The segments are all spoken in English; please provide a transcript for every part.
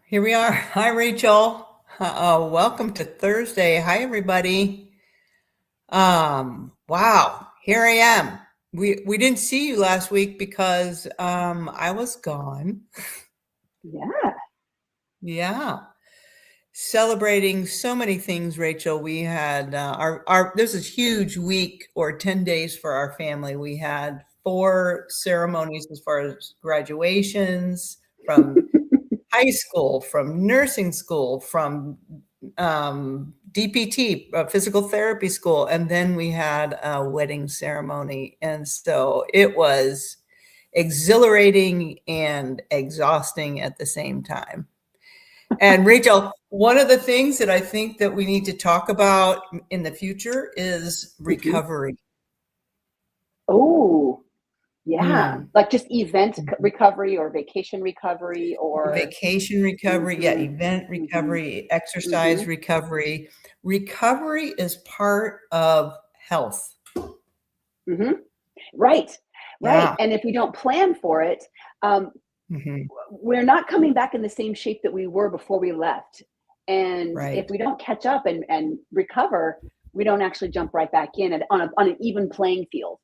Here we are. Hi, Rachel. Welcome to Thursday. Hi, everybody. Wow, here I am. We didn't see you last week because I was gone. Yeah. Yeah, celebrating so many things, Rachel. We had our this is huge week or 10 days for our family. We had four ceremonies as far as graduations from high school, from nursing school, from DPT, physical therapy school, and then we had a wedding ceremony. And so it was exhilarating and exhausting at the same time. And Rachel, one of the things that I think that we need to talk about in the future is Mhm. recovery. Oh, yeah. Mm. Like just recovery or vacation recovery or Vacation recovery, yeah, mhm. event Mhm. recovery, exercise Mhm. recovery. Recovery is part of health. Mhm. Right. Right. Yeah. And if we don't plan for it, um, Mhm. we're not coming back in the same shape that we were before we left. And if Right. we don't catch up and recover, we don't actually jump right back in on an even playing field.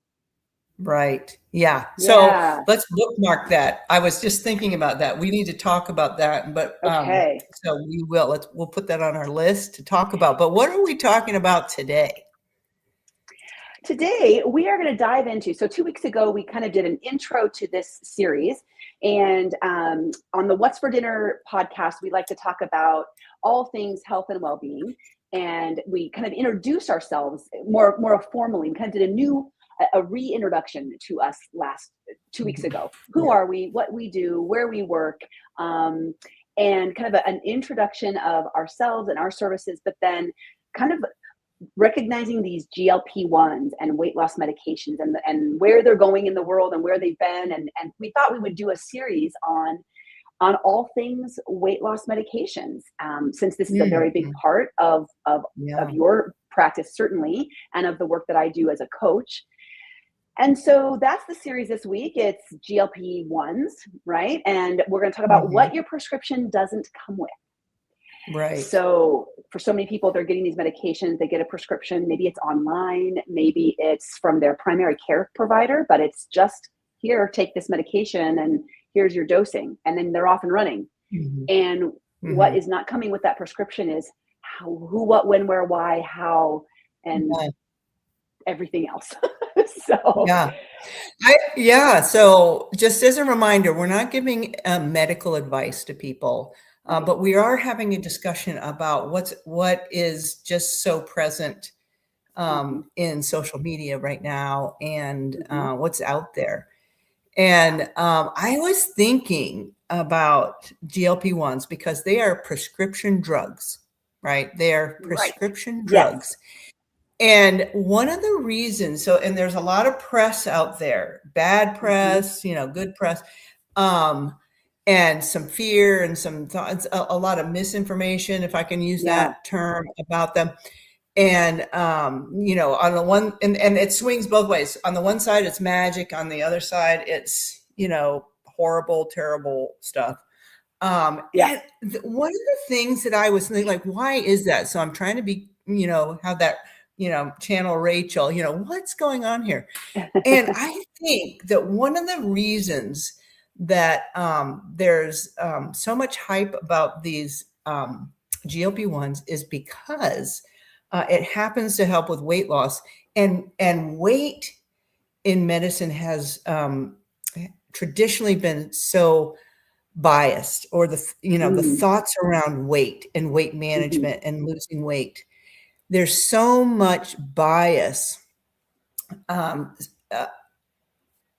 Right. Yeah. So Yeah. let's bookmark that. I was just thinking about that. We need to talk about that, but Okay. so we'll put that on our list to talk about. But what are we talking about today? Today, we are going to dive into. So, 2 weeks ago, we kind of did an intro to this series. And on the What's for Dinner podcast, we like to talk about all things health and well being. And we kind of introduce ourselves more formally. We kind of did a reintroduction to us last 2 weeks Mhm. ago. Who Yeah. are we, what we do, where we work, um, and kind of an introduction of ourselves and our services, but then kind of recognizing these GLP-1s and weight loss medications and where they're going in the world and where they've been. And we thought we would do a series on all things weight loss medications, since this is a very big Mhm. part of Yeah. your practice, certainly, and of the work that I do as a coach. And so that's the series this week. It's GLP-1s, right? And we're going to talk about Mhm. what your prescription doesn't come with. Right. So for so many people, they're getting these medications, they get a prescription, maybe it's online, maybe it's from their primary care provider, but it's just here, take this medication and here's your dosing. And then they're off and running. Mhm. And what Mhm. is not coming with that prescription is how, who, what, when, where, why, how, and Yeah. everything else. So, Yeah. Yeah, so just as a reminder, we're not giving medical advice to people, right. but we are having a discussion about what is just so present Hmm. in social media right now and Hmm. what's out there. Yeah. And I was thinking about GLP-1s because they are prescription drugs, right? They are Right. prescription Yes. drugs. And one of the reasons, and there's a lot of press out there, bad Hmm. press, good press, um, and some fear and some thoughts, a lot of misinformation, if I can use Yeah. that term about them. And on the one, and it swings both ways. On the one side, it's magic. On the other side, it's horrible, terrible stuff. Yeah. And one of the things that I was thinking, like, why is that? So I'm trying to be, have that, channel Rachel, what's going on here? And I think that one of the reasons that there's so much hype about these GLP-1s is because it happens to help with weight loss, and weight in medicine has traditionally been so biased, or the Mm. thoughts around weight and weight Hmm. management and losing weight. There's so much bias, um, uh,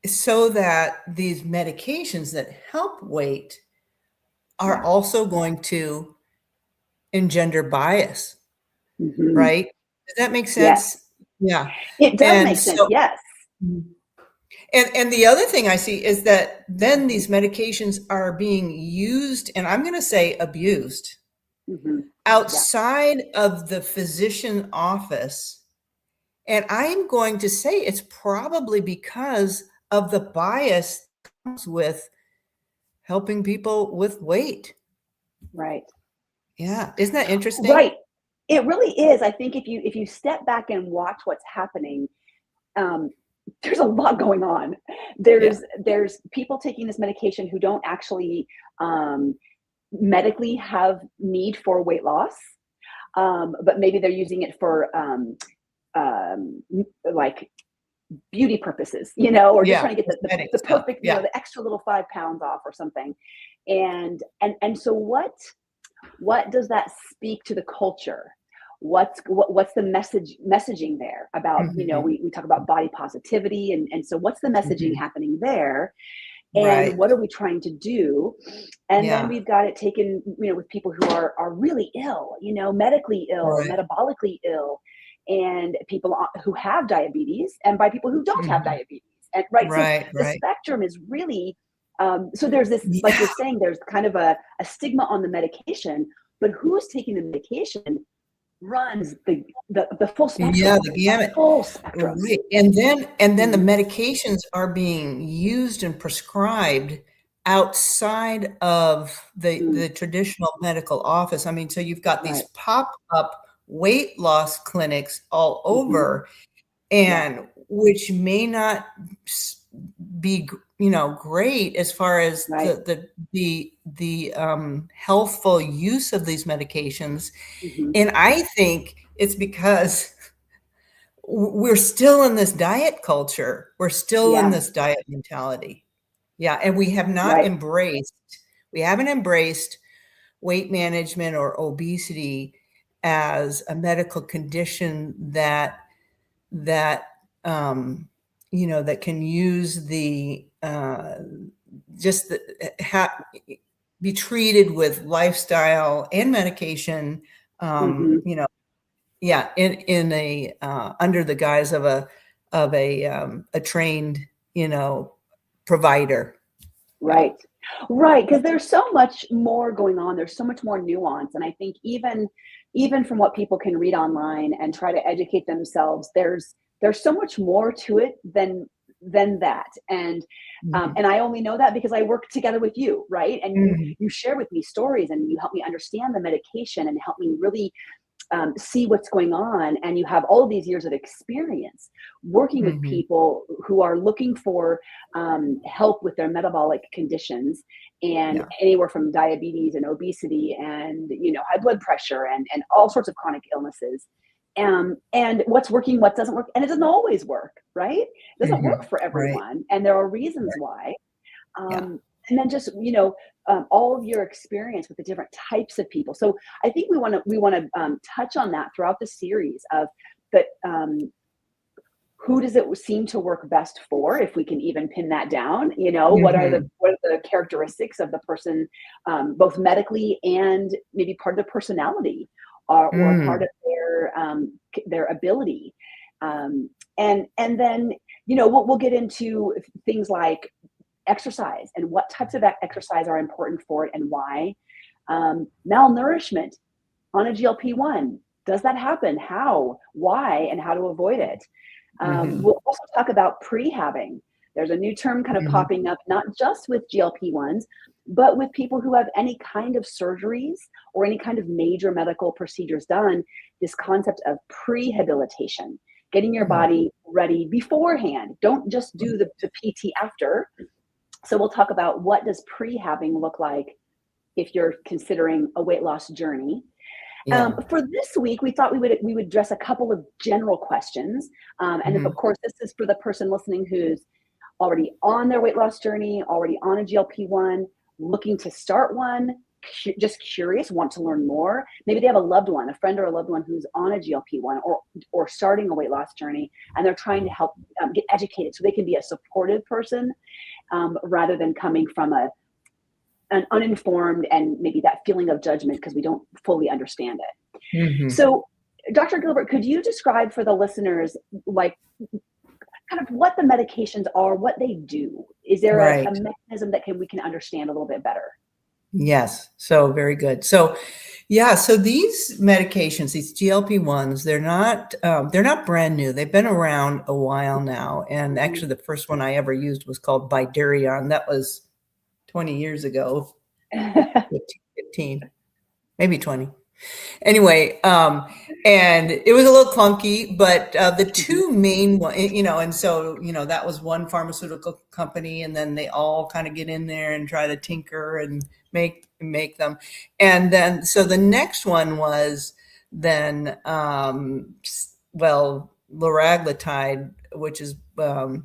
so that these medications that help weight are Yeah. also going to engender bias, Hmm. right? Does that make Yes. sense? Yeah. It does And make sense. so Yes. and the other thing I see is that then these medications are being used, and I'm gonna say abused, Hmm. Yeah. outside of the physician office. And I'm going to say it's probably because of the bias that comes with helping people with weight. Right. Yeah. Isn't that interesting? Right. It really is. I think if you step back and watch what's happening, um, there's a lot going on. Yeah. There's people taking this medication who don't actually um, medically have need for weight loss, but maybe they're using it for like beauty purposes, or just Yeah. trying to get Aesthetic the stuff. perfect, Yeah. the extra little 5 pounds off or something. And so what does that speak to the culture? What's the messaging there about, Mhm. we talk about body positivity, and so what's the messaging Mhm. happening there, and Right. what are we trying to do? And then Yeah. we've got it taken, with people who are really ill, medically ill, Right. metabolically ill, and people who have diabetes, and by people who don't have Mhm. diabetes. And right, so Right. the Right. spectrum is really, so there's this, like Yeah. you're saying, there's kind of a stigma on the medication, but who's taking the medication runs the full Yeah, spectrum, the gamut. full spectrum. Right. And then the Mhm. medications are being used and prescribed outside of the Mm, the traditional medical office. I mean, so you've got these right. pop-up weight loss clinics all Hmm. over, Yeah. and which may not be great as far as Right. the healthful use of these medications. Hmm. And I think it's because we're still in this diet culture. We're still in Yeah. this diet mentality. Yeah, and Right. we haven't embraced weight management or obesity as a medical condition that that can use the just the be treated with lifestyle and medication. Hmm. Yeah, in a under the guise of a trained, you know, provider. Yeah. Right. Right. Because there's so much more going on. There's so much more nuance. And I think even from what people can read online and try to educate themselves, there's so much more to it than that. Mhm. And I only know that because I work together with you, right? And Mhm. you share with me stories, and you help me understand the medication and help me really see what's going on. And you have all of these years of experience working with Mhm. people who are looking for help with their metabolic conditions, and Yeah. anywhere from diabetes and obesity and high blood pressure and all sorts of chronic illnesses. And what's working, what doesn't work, and it doesn't always work, right? It doesn't work Mhm. for Right. everyone, and there are reasons why. Yeah. And then just all of your experience with the different types of people. So I think we want to touch on that throughout the series of that. Who does it seem to work best for, if we can even pin that down? Mhm. What are the characteristics of the person, both medically and maybe part of their personality, or part Mm. of their ability. And then we'll get into things like exercise and what types of exercise are important for it and why. Malnourishment on a GLP-1. Does that happen? How? Why? And how to avoid it? Mhm. We'll also talk about prehabbing. There's a new term kind of Mhm. popping up, not just with GLP-1s, but with people who have any kind of surgeries or any kind of major medical procedures done. This concept of prehabilitation, getting your Mhm. body ready beforehand. Don't just do the PT after. So we'll talk about what does prehabbing look like if you're considering a weight loss journey. Yeah. For this week, we thought we would address a couple of general questions, and of Mhm. course, this is for the person listening who's already on their weight loss journey, already on a GLP-1, looking to start one, just curious, want to learn more. Maybe they have a loved one, a friend or a loved one who's on a GLP-1 or starting a weight loss journey, and they're trying to help get educated so they can be a supportive person, rather than coming from an uninformed and maybe that feeling of judgment because we don't fully understand it. Mhm. So, Dr. Gilbert, could you describe for the listeners, like, kind of what the medications are, what they do? Is there a Right. mechanism that we can understand a little bit better? Yes. So very good. So yeah, so these medications, these GLP-1s, they're not brand new. They've been around a while now. And Mhm. actually the first one I ever used was called Bydureon. That was 20 years ago, 15. maybe 20. Anyway, and it was a little clunky, but the two main one, and so, that was one pharmaceutical company, and then they all kind of get in there and try to tinker and make them. And then, so the next one was then, liraglutide, which is, but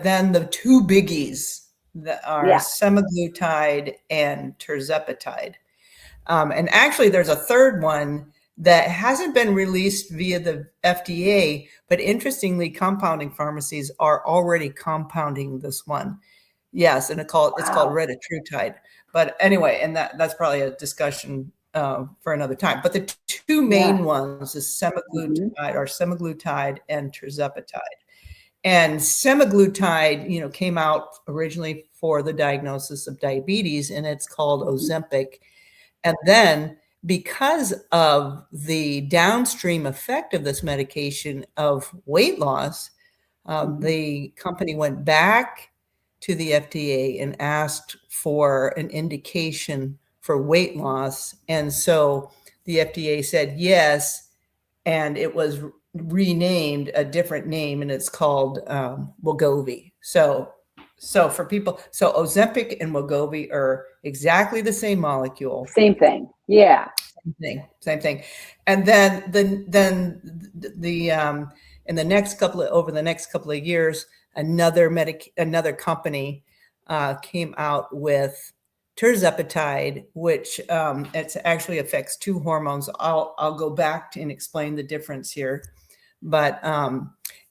then the two biggies that are semaglutide and tirzepatide. And actually, there's a third one that hasn't been released via the FDA, but interestingly, compounding pharmacies are already compounding this one. Yes, and it's called retatrutide. But anyway, and that's probably a discussion for another time. But the two main ones is semaglutide and tirzepatide. And semaglutide, came out originally for the diagnosis of diabetes, and it's called Ozempic. And then, because of the downstream effect of this medication of weight loss, the company went back to the FDA and asked for an indication for weight loss. And so the FDA said yes, and it was renamed a different name, and it's called Wegovy. So for people, so Ozempic and Wegovy are exactly the same molecule. Same thing. Yeah. Same thing. And then in the next over the next couple of years, another company came out with tirzepatide, which it actually affects two hormones. I'll go back and explain the difference here. But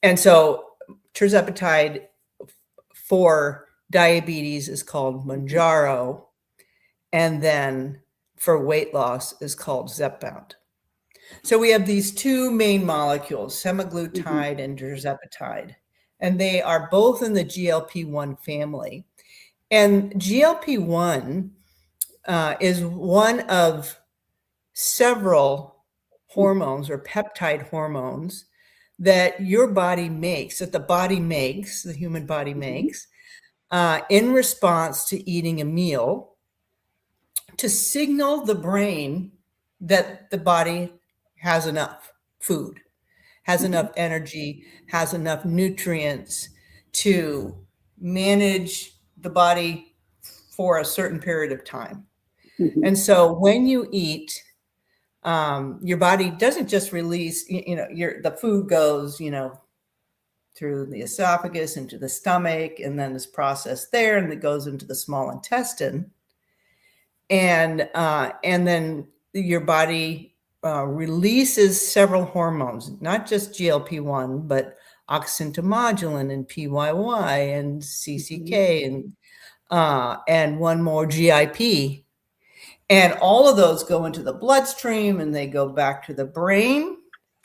and so tirzepatide for diabetes is called Mounjaro, and then for weight loss is called Zepbound. So we have these two main molecules, semaglutide and tirzepatide, and they are both in the GLP-1 family. And GLP-1 is one of several hormones or peptide hormones that your body makes, the human body makes, in response to eating a meal to signal the brain that the body has enough food, has enough energy, has enough nutrients to manage the body for a certain period of time. And so when you eat, your body doesn't just release, the food goes, through the esophagus into the stomach, and then is processed there, and it goes into the small intestine. And then your body releases several hormones, not just GLP-1, but oxyntomodulin and PYY and CCK and one more GIP. And all of those go into the bloodstream, and they go back to the brain,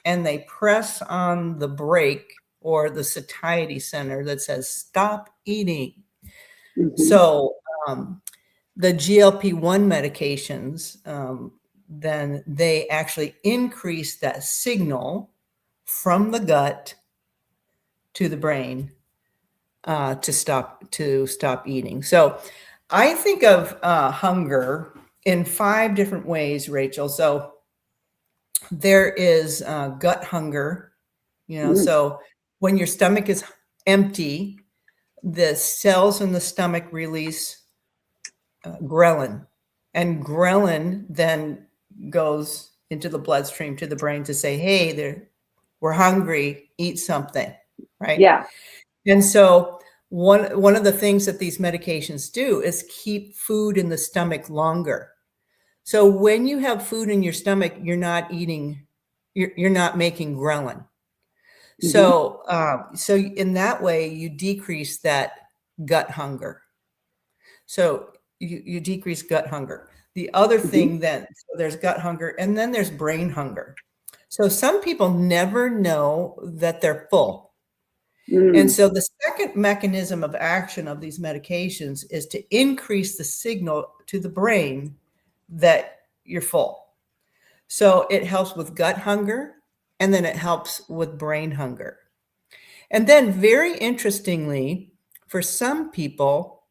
and they press on the brake or the satiety center that says, stop eating. So the GLP-1 medications, then they actually increase that signal from the gut to the brain to stop eating. So I think of hunger in 5 different ways, Rachel. So there is gut hunger, so when your stomach is empty, the cells in the stomach release ghrelin, and ghrelin then goes into the bloodstream to the brain to say, hey, we're hungry, eat something, right? Yeah. And so one of the things that these medications do is keep food in the stomach longer. So when you have food in your stomach, you're not making ghrelin. So in that way, you decrease that gut hunger. So you decrease gut hunger. The other thing then, so there's gut hunger, and then there's brain hunger. So some people never know that they're full. And so the second mechanism of action of these medications is to increase the signal to the brain that you're full. So it helps with gut hunger, and then it helps with brain hunger. And then very interestingly, for some people,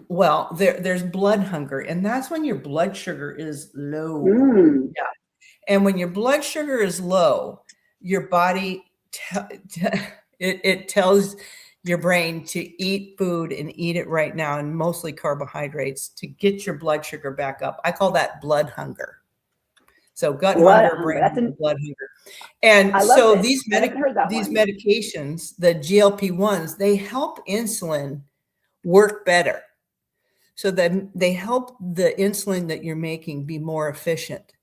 Well, there's blood hunger, and that's when your blood sugar is low. Mm, Yeah. And when your blood sugar is low, your body it tells your brain to eat food and eat it right now, and mostly carbohydrates to get your blood sugar back up. I call that blood hunger. So gut blood hunger, hunger. brain That's hunger, an. blood hunger. And I love so this. I haven't heard that these one. medications, the GLP-1s, they help insulin work better. So that they help the insulin that you're making be more efficient.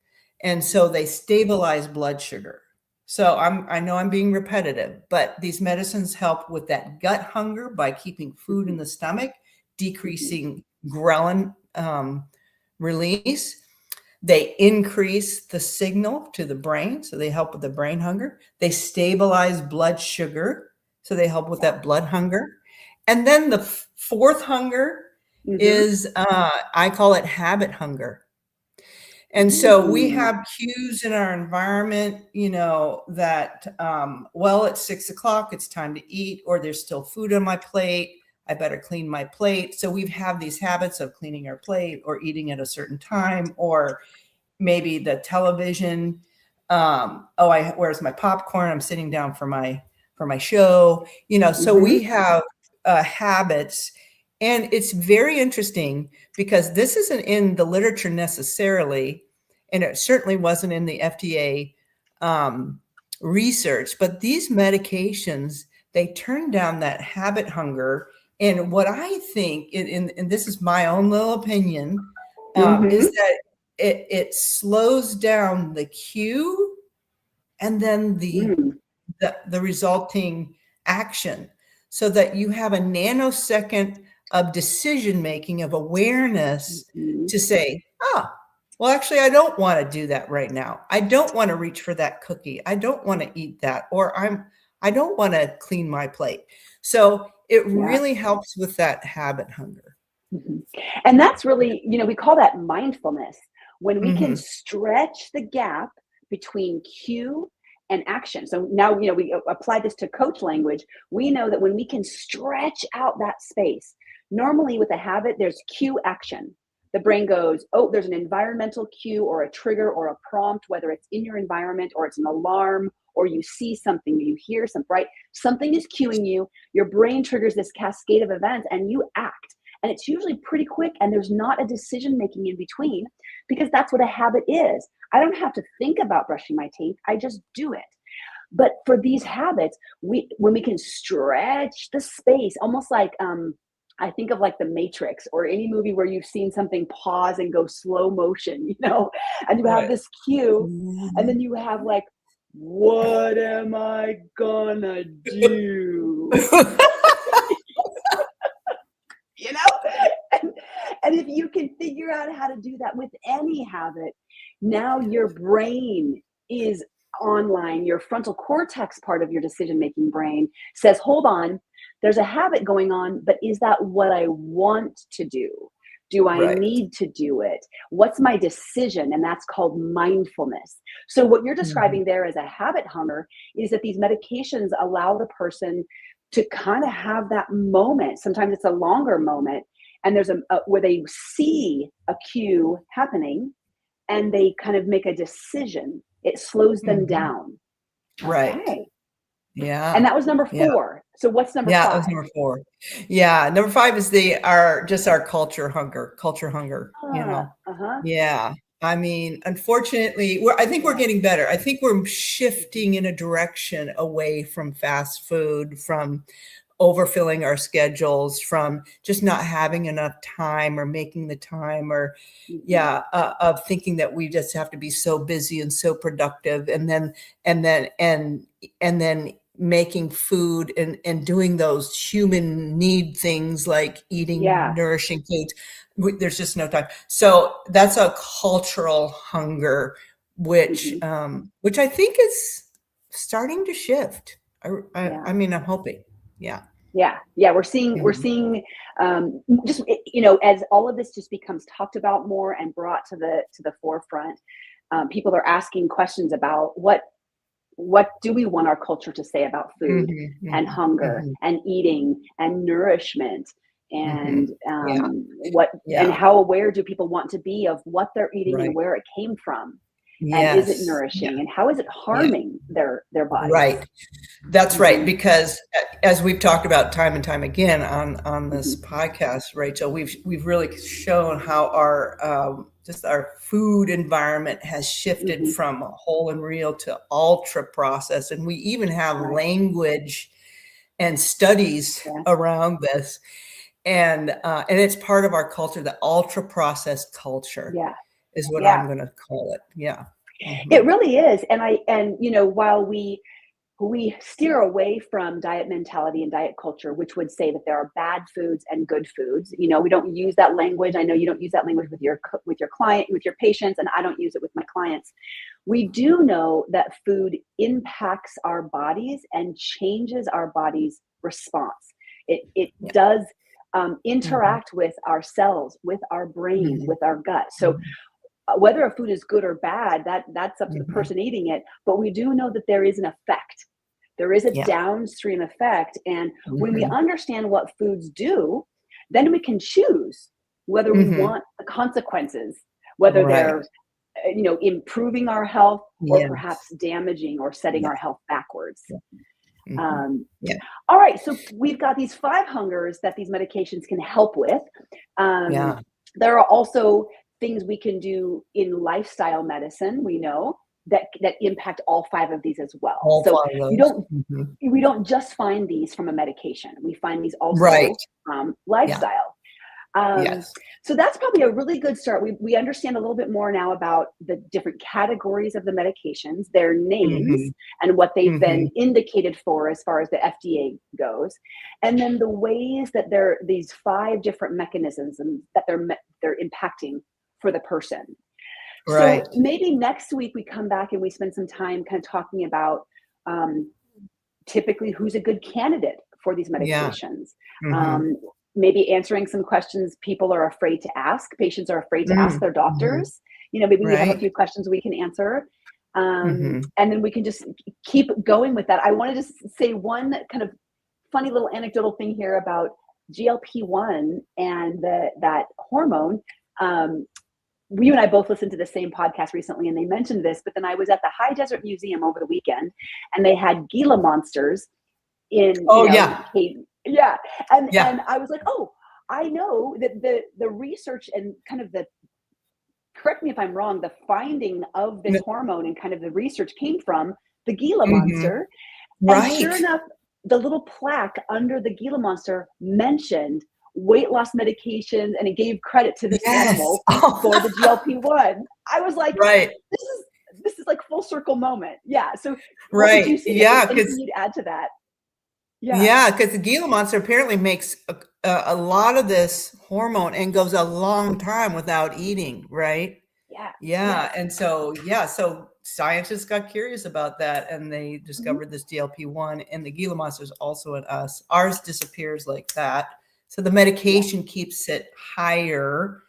And so they stabilize blood sugar. So I know I'm being repetitive, but these medicines help with that gut hunger by keeping food in Mhm, the stomach, mhm, decreasing ghrelin release. They increase the signal to the brain, so they help with the brain hunger. They stabilize blood sugar, so they help with yeah. that blood hunger. And then the fourth hunger Mhm, is, I call it habit hunger. And so we mm, have cues in our environment, that, well, it's 6 o'clock, it's time to eat, or there's still food on my plate. I better clean my plate. So we have these habits of cleaning our plate or eating at a certain time, or maybe the television. Oh, where's my popcorn? I'm sitting down for my show. So mhm, we have habits, and it's very interesting because this isn't in the literature necessarily, and it certainly wasn't in the FDA um, research. But these medications, they turn down that habit hunger. And what I think, and this is my own little opinion, is mhm, that it slows down the cue and then mm, the resulting action, so that you have a nanosecond of decision making, of awareness, mhm. to say, well, actually, I don't want to do that right now. I don't want to reach for that cookie. I don't want to eat that, or I don't want to clean my plate. So it Yeah. really helps with that habit hunger. Mhm. And that's really, we call that mindfulness. When we can Hmm. stretch the gap between cue and action. So now, we apply this to coach language. We know that when we can stretch out that space, normally with a habit, there's cue action. The brain goes, oh, there's an environmental cue or a trigger or a prompt, whether it's in your environment or it's an alarm or you see something, you hear something, right? Something is cueing you. Your brain triggers this cascade of events and you act, and it's usually pretty quick and there's not a decision making in between, because that's what a habit is. I don't have to think about brushing my teeth, I just do it. But for these habits, when we can stretch the space, almost like I think of like the Matrix or any movie where you've seen something pause and go slow motion, and you have Right. this cue, and then you have like, what am I gonna do? you know and, and if you can figure out how to do that with any habit, now your brain is online. Your frontal cortex part of your decision making brain says, hold on, there's a habit going on, but is that what I want to do I Right. need to do it? What's my decision? And that's called mindfulness. So what you're Mhm. describing there as a habit hunger is that these medications allow the person to kind of have that moment. Sometimes it's a longer moment, and there's a where they see a cue happening and they kind of make a decision. It slows them Mhm. down. Right. Okay. And Yeah. that was number Yeah. 4. So what's number Yeah, that was 5? number 4. Yeah, number 5 is our culture hunger, you know? Uh-huh. Yeah. I mean, unfortunately, I think we're Yeah. getting better. I think we're shifting in a direction away from fast food, from overfilling our schedules, from just not having enough time or making the time, or Mhm. yeah, of thinking that we just have to be so busy and so productive, and then and then making food and doing those human need things like eating Yeah. nourishing foods. There's just no time. So that's a cultural hunger, Mhm. which I think is starting to shift. I Yeah. mean, I'm hoping. Yeah. Yeah, yeah, we're Mhm. seeing, just as all of this just becomes talked about more and brought to the forefront, people are asking questions about what do we want our culture to say about food Mhm, and mhm, hunger mhm. and eating and nourishment. and Yeah. what and Yeah. how aware do people want to be of what they're eating and Right. where it came from, and is it Yes. Yeah. nourishing, and how is it Yeah. harming their bodies? Right. That's right. Hmm. Because as we've talked about time and time again on this Hmm. podcast, Rachel, we've really shown how our just our food environment has shifted Hmm. from whole and real to ultra processed, and we even have Right. language and studies Yeah. around this, and it's part of our culture. The ultra processed culture Yeah. is what Yeah. I'm going to call it. Yeah. It Hmm. really is. And while we steer away from diet mentality and diet culture, which would say that there are bad foods and good foods. We don't use that language. I know you don't use that language with your client, with your patients, and I don't use it with my clients. We do know that food impacts our bodies and changes our body's response. It Yeah. does Hmm. interact with our cells, with our brain, Hmm. with our gut. So Hmm. whether a food is good or bad, that's up to the Hmm. person eating it. But we do know that there is an effect. There is a Yeah. downstream effect. And when we Hmm. understand what foods do, then we can choose whether we Hmm. want the consequences, whether Right. they're improving our health or Yes. perhaps damaging or setting Yeah. our health backwards. Yeah. Mhm. Um, Yeah. all right, so we've got these five hungers that these medications can help with. Um, Yeah. there are also things we can do in lifestyle medicine, we know, that impact all five of these as well. All So 5 of you those. don't Mhm. we don't just find these from a medication. We find these Right. also from Yeah. lifestyle. Um, Yes. so that's probably a really good start. We understand a little bit more now about the different categories of the medications, their names, Mhm. and what they've been Mhm. indicated for as far as the FDA goes, and then the ways that these five different mechanisms and that they're impacting for the person. Right. So maybe next week we come back and we spend some time kind of talking about um, typically who's a good candidate for these Yeah. medications. Mhm. Um, Maybe answering some questions people are afraid to ask, patients are afraid to ask Mm. their Mhm. doctors. Maybe we have a Right. few questions we can answer. Mhm. And then we can just keep going with that. I want to just say one kind of funny little anecdotal thing here about GLP-1 and that hormone. Um, you and I both listened to the same podcast recently, and they mentioned this. But then I was at the High Desert Museum over the weekend, and they had Gila monsters in Oh, yeah. yeah, and Yeah. I was like, oh, I know that the research and kind of the correct me if I'm wrong, the finding of this N hormone and kind of the research came from the Gila Mhm. monster. And sure Right. enough, the little plaque under the Gila monster mentioned weight loss medications, and it gave credit to this Yes. animal for the Oh, GLP-1. I was like, right. this is this is like full circle moment. Yeah. So what did you Right. see? Yeah. Anything Because you'd add to that? Yeah. yeah, because the Gila monster apparently makes a lot of this hormone and goes a long time without eating, right? Yeah. Yeah, Yes. and so yeah, so scientists got curious about that, and they Mhm. discovered this GLP-1, and the Gila monster is also in us. Ours disappears like that. So the medication Yes. keeps it higher,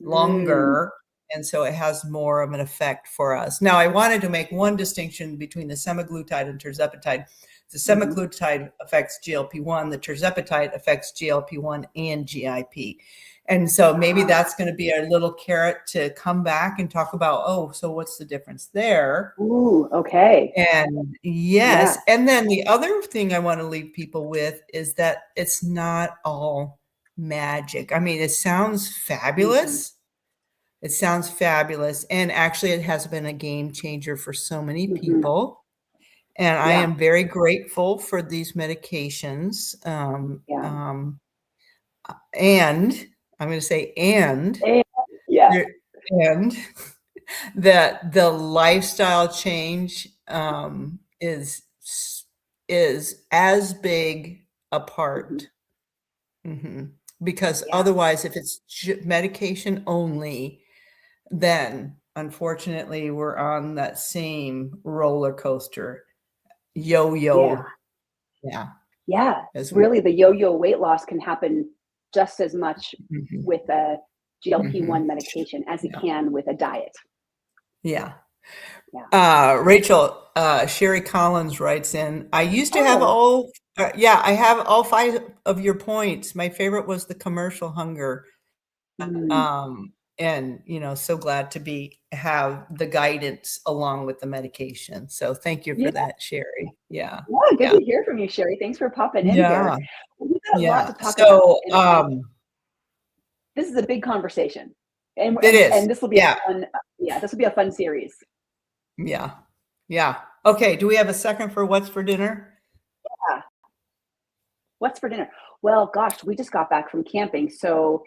Mm. longer, and so it has more of an effect for us. Now, I wanted to make one distinction between the semaglutide and tirzepatide. The Mhm. semaglutide affects GLP-1, the tirzepatide affects GLP-1 and GIP. And so maybe Ah. that's going to be our little carrot to come back and talk about, oh, so what's the difference there? Ooh, okay. And Yeah. yes, and then the other thing I want to leave people with is that it's not all magic. I mean, it sounds Mhm. fabulous. It sounds fabulous. And actually, it has been a game changer for so many Mhm. people. And I Yeah. am very grateful for these medications. Yeah. And I'm going to say, and And yeah. there, and that the lifestyle change is as big a Mhm. part. Mhm. Because Yeah. otherwise, if it's medication only, then unfortunately we're on that same roller coaster Yeah. yo-yo. Yeah, Yeah. as we Really, the yo-yo weight loss can happen just as much Mhm. with a GLP-1 Mhm. medication as it Yeah. can with a diet. Yeah. Yeah. Rachel, Sherry Collins writes in, I used to have Oh. all, I have all 5 of your points. My favorite was the commercial hunger. Mm. Um, and so glad to have the guidance along with the medication. So thank you Yeah. for that, Sherry. Yeah. Yeah. Good Yeah. to hear from you, Sherry. Thanks for popping in here. Yeah. Well, we've got a lot Yeah. to talk about, So, and this is a big conversation, and it is. this will be a Yeah. fun. Yeah, this will be a fun series. Yeah. Yeah. Okay. Do we have a second for what's for dinner? Yeah. What's for dinner? Well, gosh, we just got back from camping, so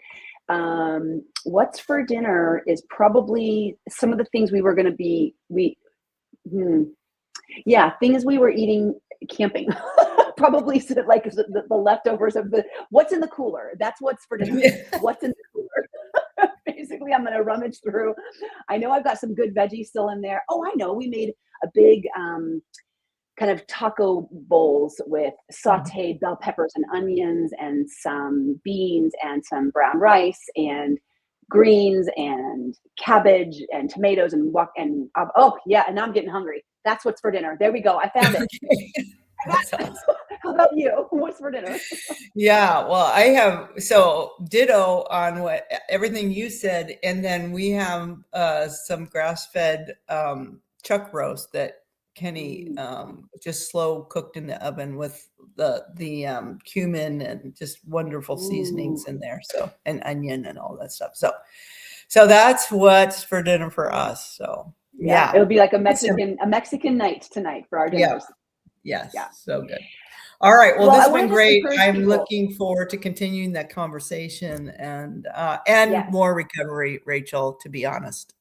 what's for dinner is probably some of the things we were going to be hmm, yeah, things we were eating camping. Probably like the leftovers of the what's in the cooler. That's what's for dinner. What's in the cooler? Basically, I'm going to rummage through. I know I've got some good veggies still in there. Oh, I know. We made a big kind of taco bowls with sauteed bell peppers and onions and some beans and some brown rice and greens and cabbage and tomatoes oh yeah, and now I'm getting hungry. That's what's for dinner. There we go. I found it. That's awesome. How about you? What's for dinner? Yeah, well, I have so ditto on what everything you said, and then we have some grass-fed chuck roast that Kenny just slow cooked in the oven with the cumin and just wonderful Ooh. seasonings in there. So and onion and all that stuff. So that's what's for dinner for us. So Yeah, yeah, it'll be like a Sim- Mexican night tonight for our yeah, dinners. yes, Yeah. so good. All right. Well, Well, this I has been want to just great. encourage I'm people. looking forward to continuing that conversation and Yes. more recovery, Rachel, to be honest.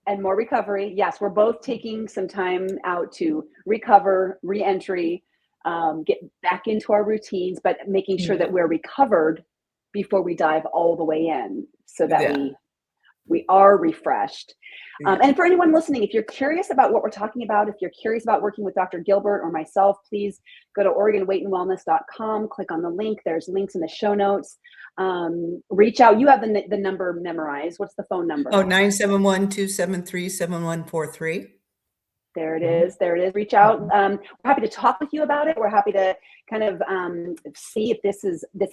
And more recovery. Yes, we're both taking some time out to recover, re-entry, get back into our routines, but making sure Yeah. that we're recovered before we dive all the way in, so that Yeah. we are refreshed. Yeah. And for anyone listening, if you're curious about what we're talking about, if you're curious about working with Dr. Gilbert or myself, please go to OregonWeightandWellness.com, click on the link. There's links in the show notes. Reach out. You have the number memorized. What's the phone number? Oh, 971-273-7143. There it Mhm. is. There it is. Reach out. We're happy to talk with you about it. We're happy to kind of see if this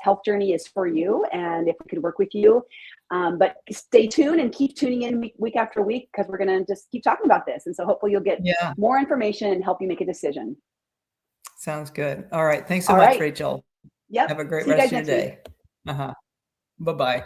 health journey is for you and if we could work with you. But stay tuned and keep tuning in week after week, because we're going to just keep talking about this. And so hopefully you'll get Yeah. more information and help you make a decision. Sounds good. All right. Thanks so All much, right. Rachel. Yep. Have a great See you rest guys of your next week. day. Uh-huh. Bye-bye.